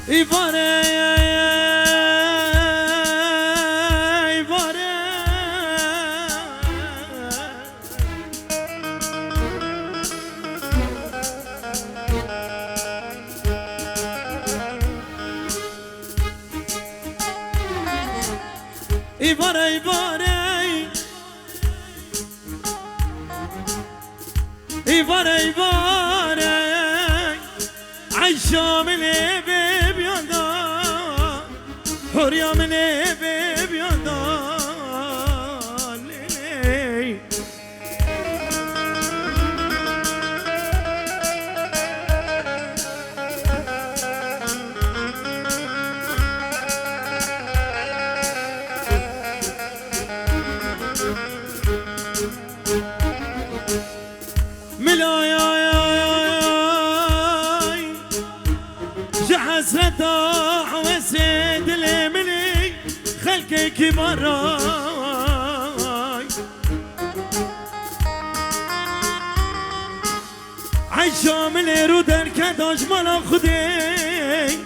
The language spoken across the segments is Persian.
ایواره ایواره ایواره ایواره عیشا من بیاندا حریا من بیاندا حسرت وسيد المني خلقي كبراي عيشا من رودر كداش مالا خدي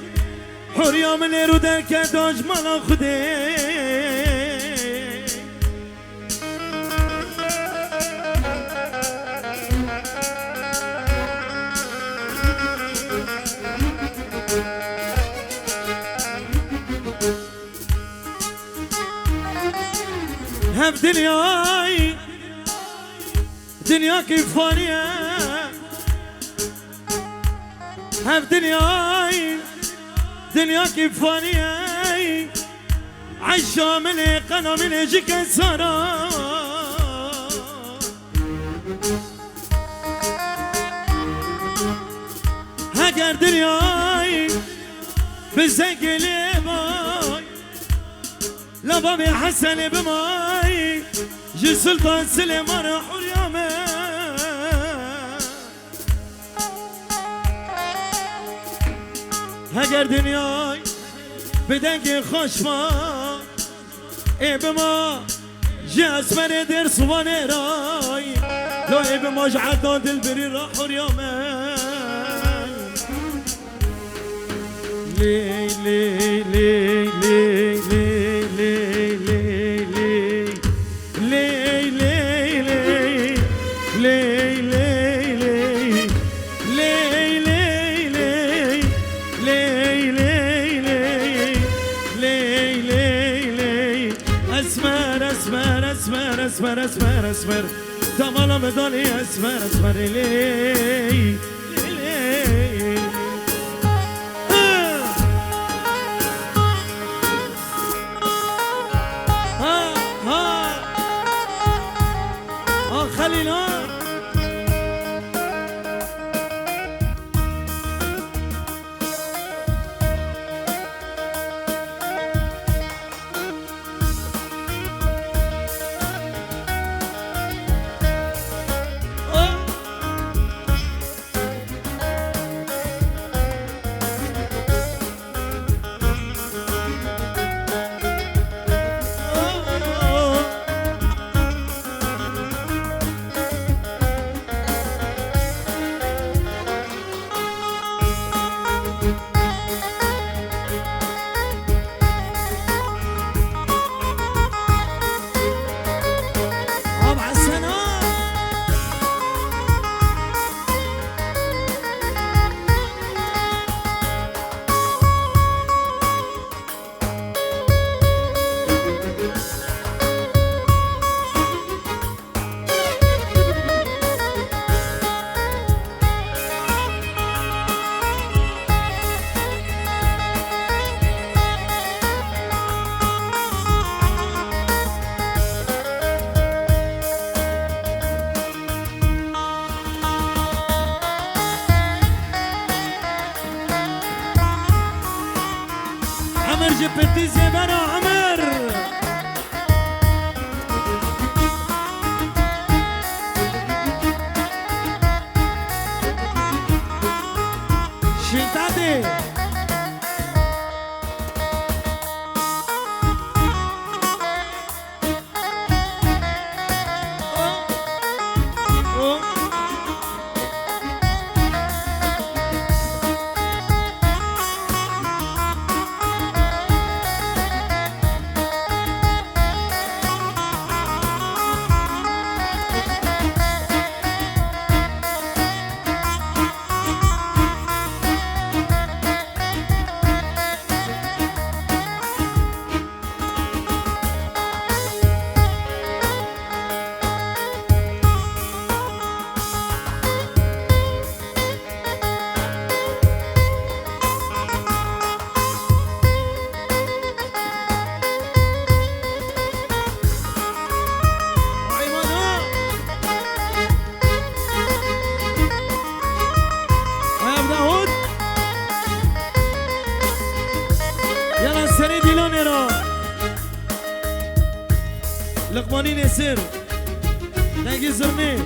حريا من رودر كداش مالا خدي هف دنياي دنيا كيف فانية هف دنياي دنيا كيف فانية عيشا من قنا من جيك سارا هاجر دنياي بالزنقلي باي لبابي حسن بماي جي سلطان سليمان حريامه هاجر دنياي بدنگی خوش ما ای بما جی اسمر در صوانه رای لو ای بما جعدان دل بری را حریامه لی لی لی لی لی اسمر اسمر اسمر تمالا مدانی اسمر اسمر لی خلينا جبتي زبرة عمر شلتاتي سري ديلاني را لقماني نسر ناقي زرني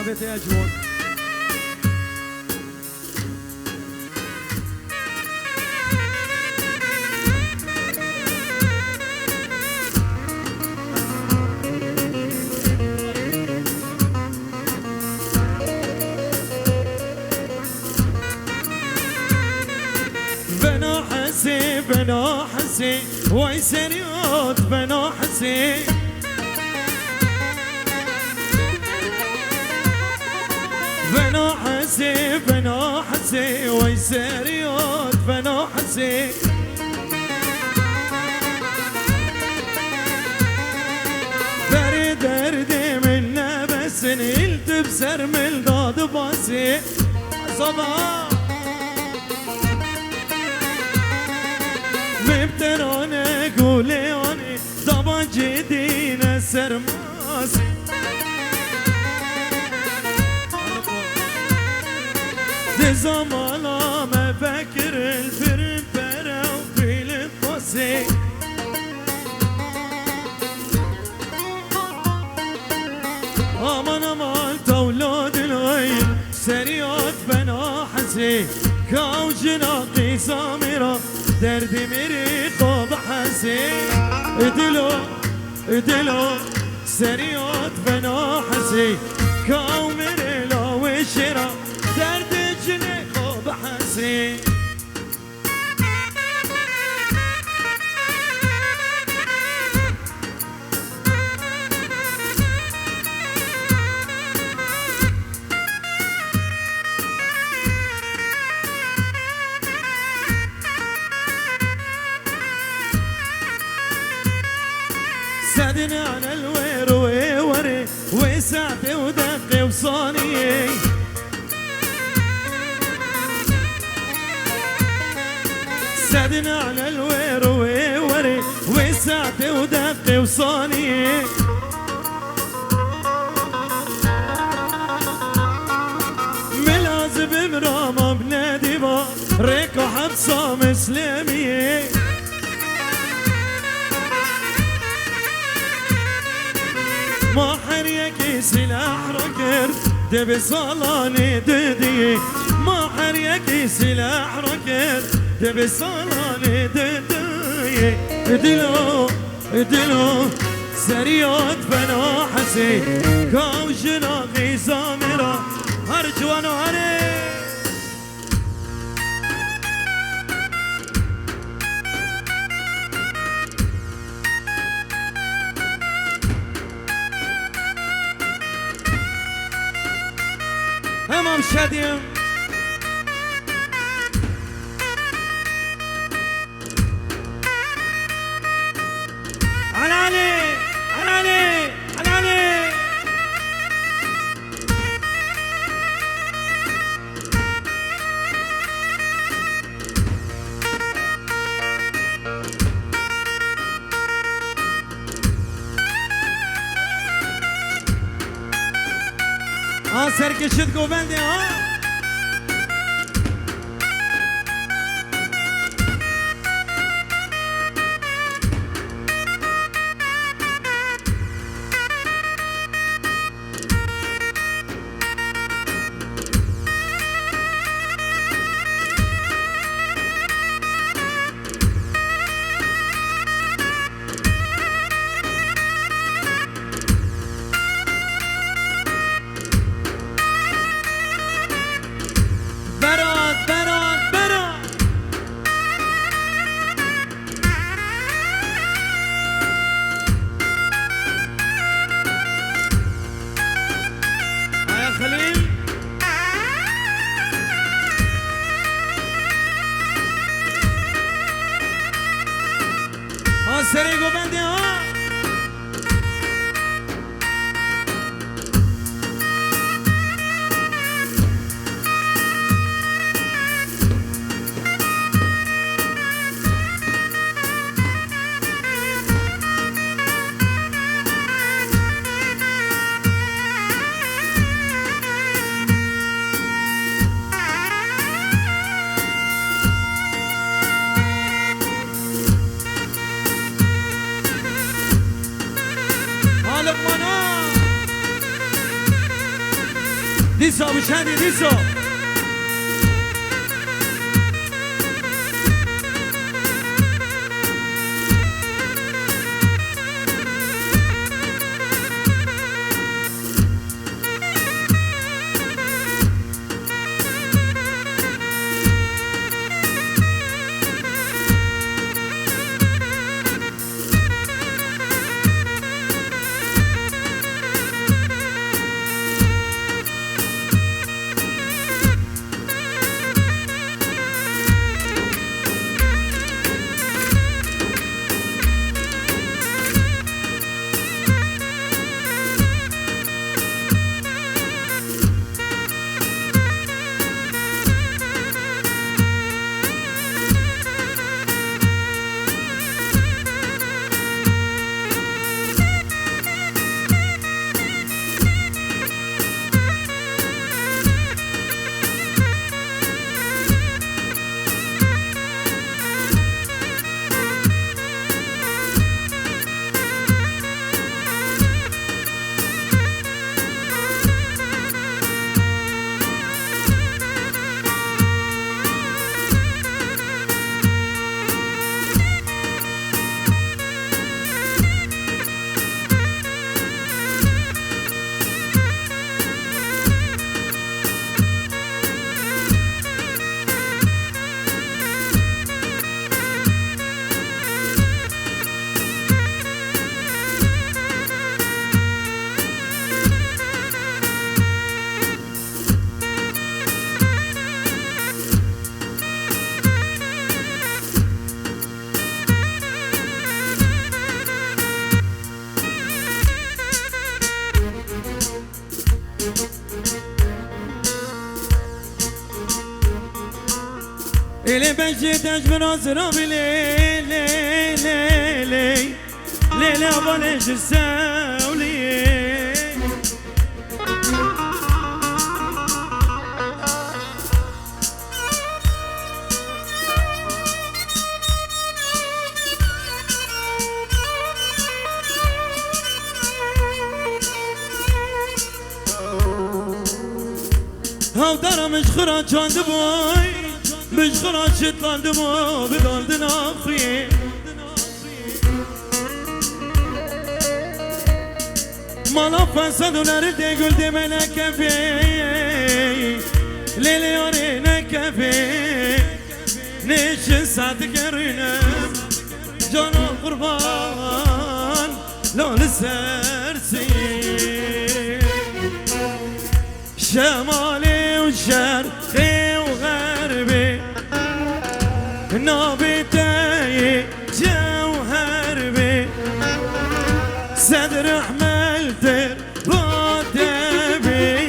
شعبيتي أجود بنا حسيب بنا حسين ويسريات بنا حسين بنا حسين بنا حسين ويسريات بنا حسين بري دردي منا بس نلت بسر من ضاد باسي صباح مبترانه قولياني زبان جدينا سرماسي دي زمانا ما فكر الفرن برا وفيل القاسي امان امان تولاد الغير سريات بنا حسين كاو جناقي سامرة دردي مري خوب حسين ادلو ادلو سريات بنا حسين كاو مري لو الشرا دردي جني خوب حسين سادني على الوير ويوري وساعتي ودقي وصاني سادني على الوير ويوري وساعتي ودقي وصاني ملازم مرامة بنادي با ريكو حبصة مسلمية ما حريكي سلاح ركر دبي صالاني ددي ما حريكي سلاح ركر دبي صالاني ددي ادلو ادلو سريات بنا حسين كاو جناقي زامرة هرجوان وهري همام شديم على علي على علي على علي سرکشید گوبنده ها سری گوبنده ها لقمانا ديسو ابو شادي ديسو جيتش بنظرة بليلي ليلي ليلي أباليش الساولي هاو دارا مش خراج عند بوي مش خراج شطلان دمو بدون دنافري مالا فساد و نرده گل دمه نکفی لیلی یاری نکفی نشن ساعت گرینم جانا قربان لال سرسی شمالي وشرقي وغربي نابتاي جوهر بي صدر حملت بادبي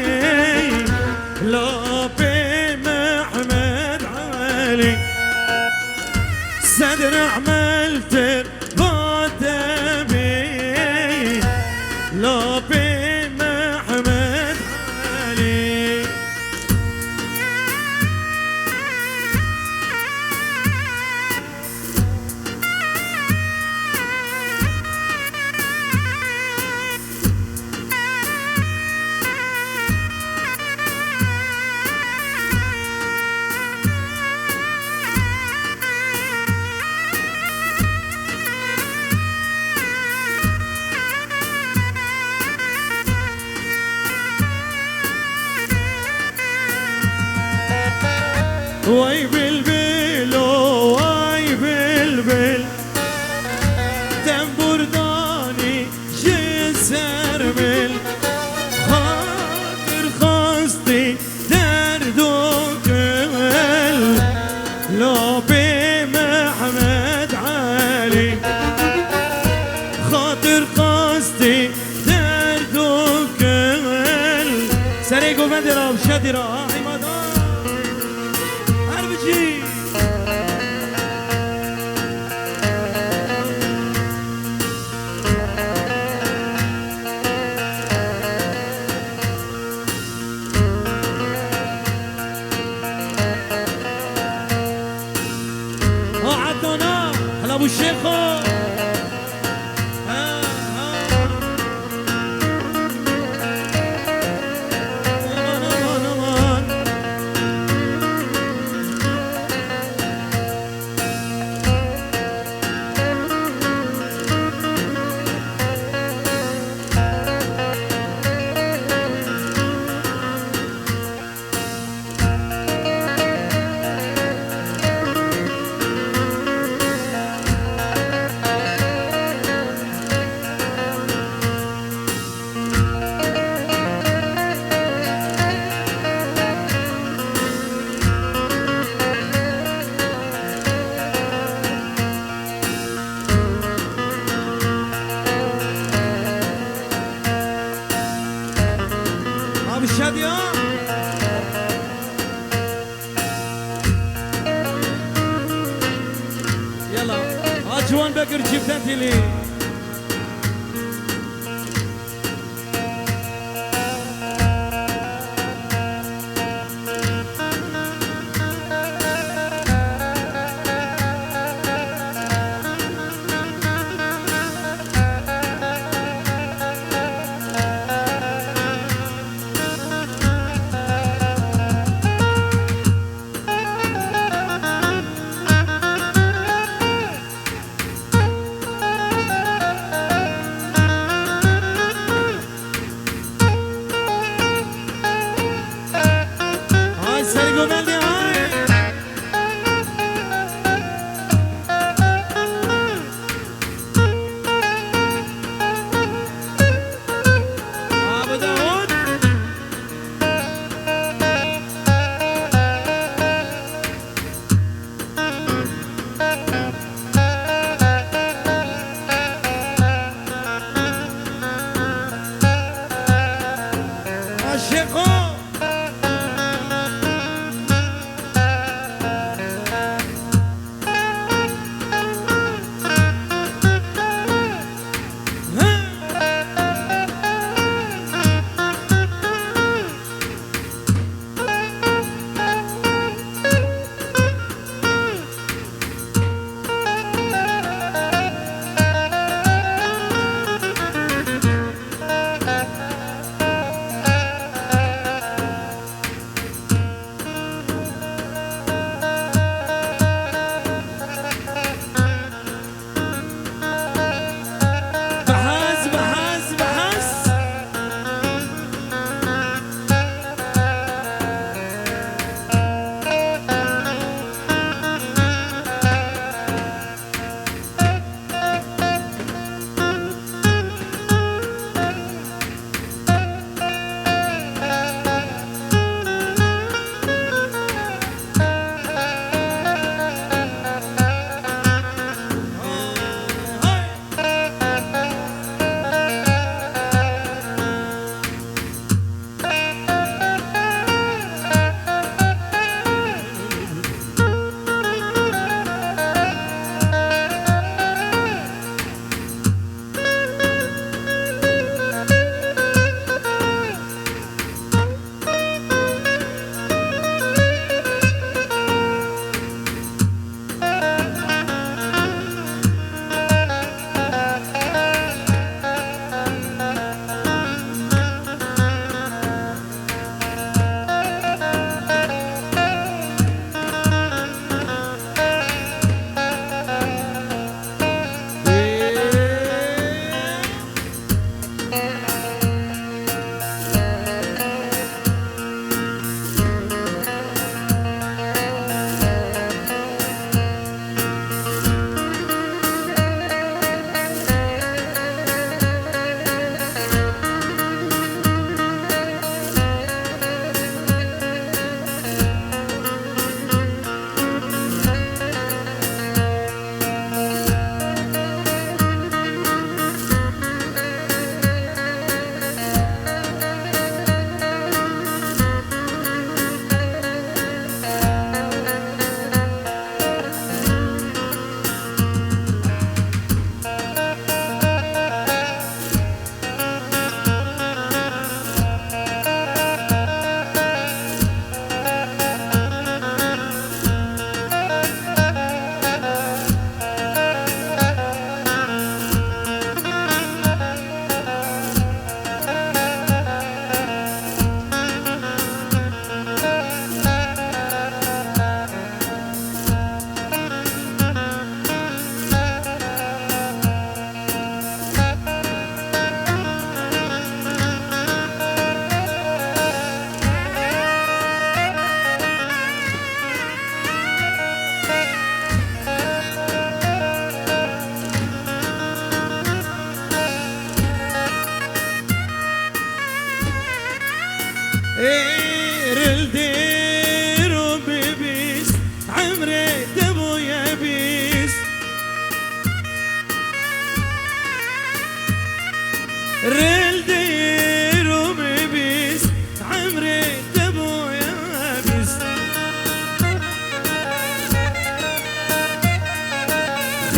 لابي محمد علي صدر حملت بادبي لابي واي بلبل واي بلبل تنبور داني جسر بل خاطر خاستي دردو كل لابي محمد علي خاطر خاستي دردو كل سريقو بدرا وشدرا هلا ابو الشيخو الشادية يلا عجوان بكر جبتنتي لي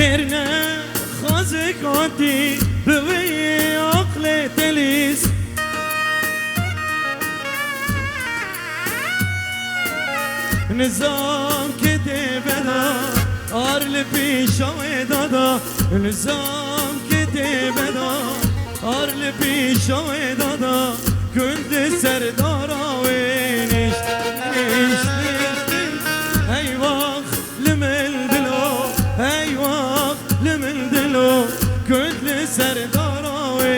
ترنا خازك عدي بغي عقل تليس نظام كده بدا أرل بيشوي دادا نظام كده بدا أرل بيشوي دادا كنت سردارا وينش هاي وقت لمن دلو هاي وقت لمن دلو كنت سردارا وينش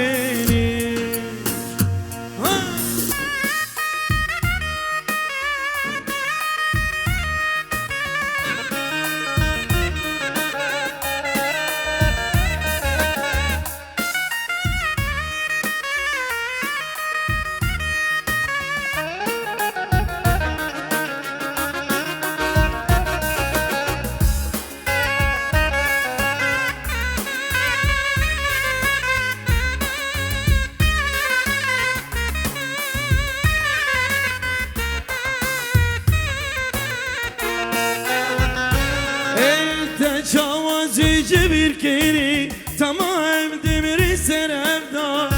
تجاوزی جبیر کری تمام دمری سرفدا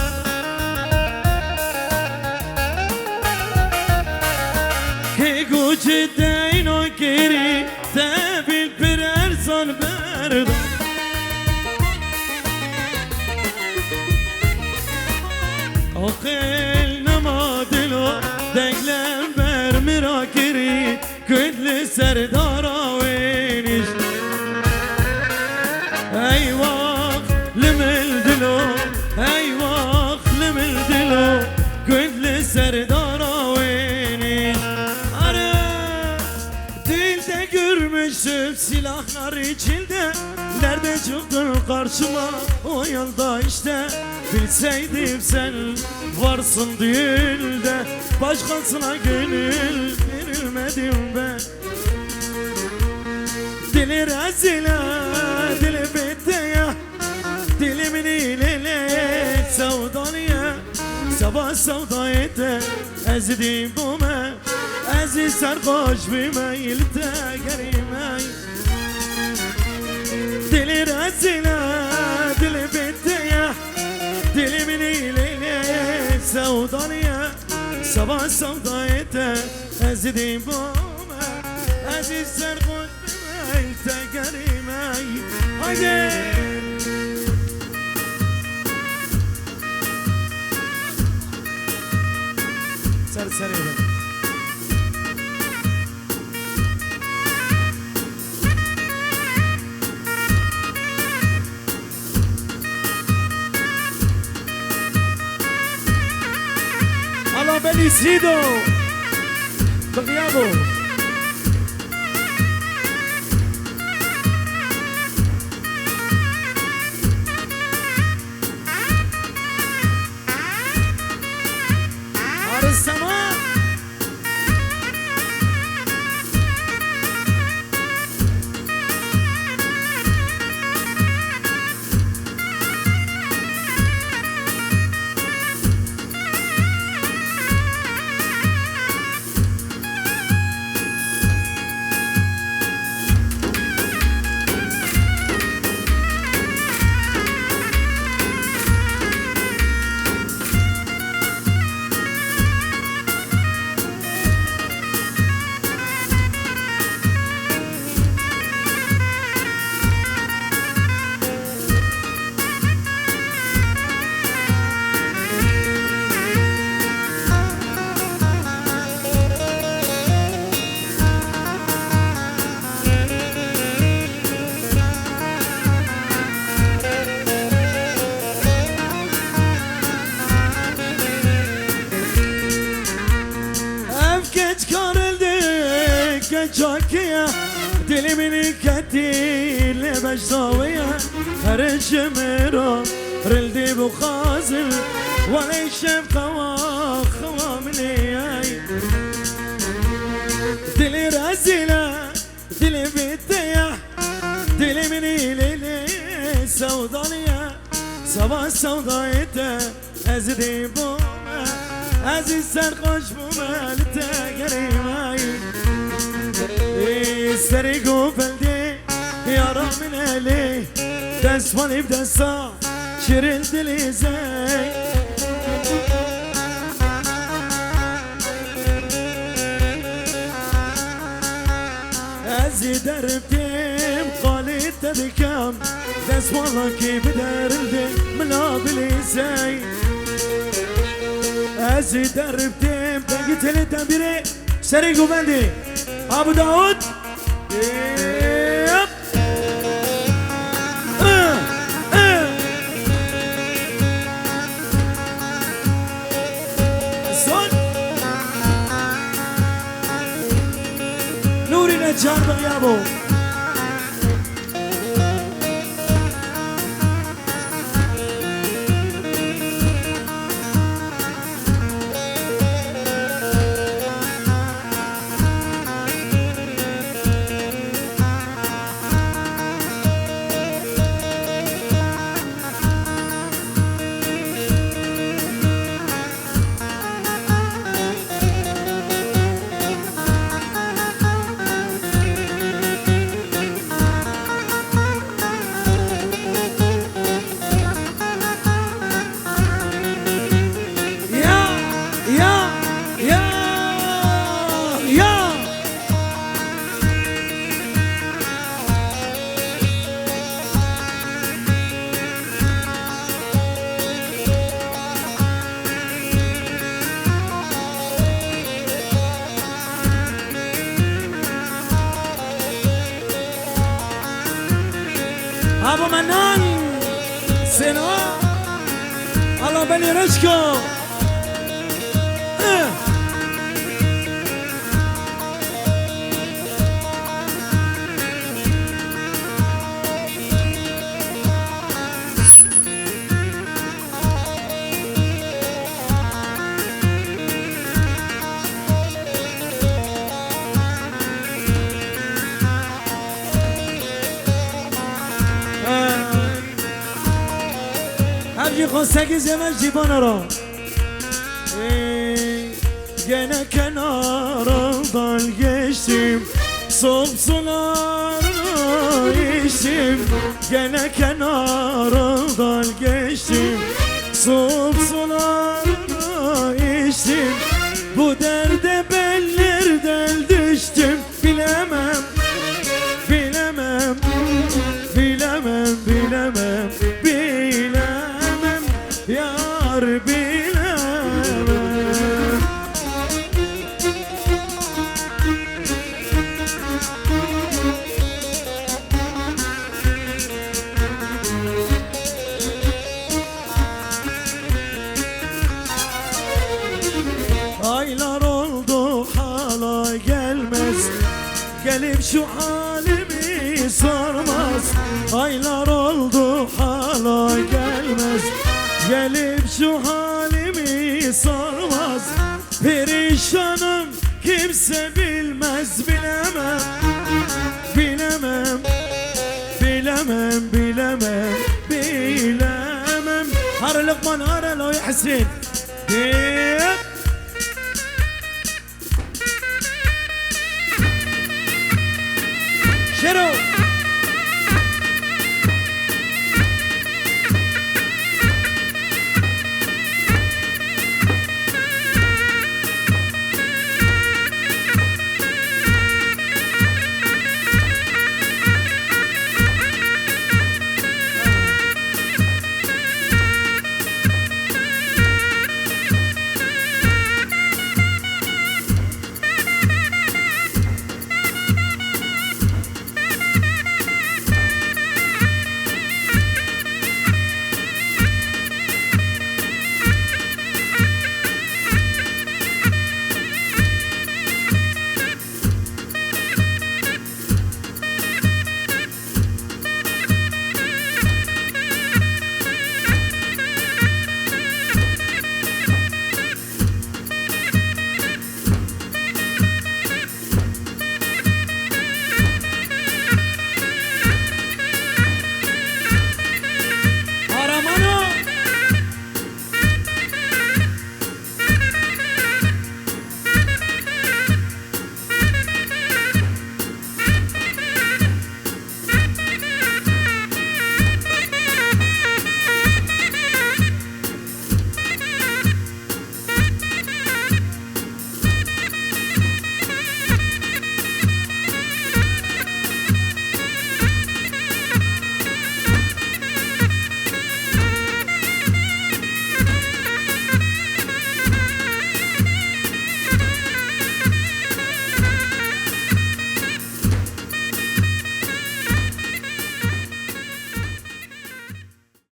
که گوچ دینو کری تبیل پر ارزان بردا آقل نما دلو دگلم بر مرا کری کل سردارا وینش اي وقت لمن دلو اي وقت لمن دلو كل سردارا ويني انا dilde görmüşüm silahlar içinde nerede çıktın karşıma o yolda işte bilseydim sen varsın düğünde başkasına gönül verilmedim ben dili rezile dili bitti dilimin ilele sevdaniye sabah sevdayete ezdim bume ezi serkoş bime ilte gerime dili rezile dili bitti dilimin ilele sevdaniye sabah sevdayete ezdim bume ezi serkoş انت كريمي هاي سر الله بليسيدو بغيابو السماء جاكية دلمني كتيل بجزاوية هرج ميرو رلدي بخازل ولا يشم خوا مني دلي رازلة دلي بيتيا دلي مني ليلي سودانية سوا سودايته ازدي بوما ازي سرخوش بوما لتاقري ماي سرقو بلدي yara min eli dest mani desta şirin dili zey ezi derdim qalit dedikam dest malaki biderildi minabili zey ezi derdim begiteli dembiri seri güvendi Abu Davud yep. Son Nuri Necar بغيابه Abu Manan Sena Allah beni rızkı خواستگی زمن جیبانه را gene kenarından geçtim Soğuk sularını içtim Gene kenarından geçtim Soğuk sularını içtim Bu derde bellerden düştüm Bilemem, bilemem, bilemem, bilemem, bilemem Yar bilemem Aylar oldu hala gelmez Gelip şu halimi sormaz Aylar oldu hala gelmez Gelip şu halimi sormaz Perişanım kimse bilmez Bilemem, bilemem, bilemem, bilemem, bilemem Har Lokman har Eloy Hüseyin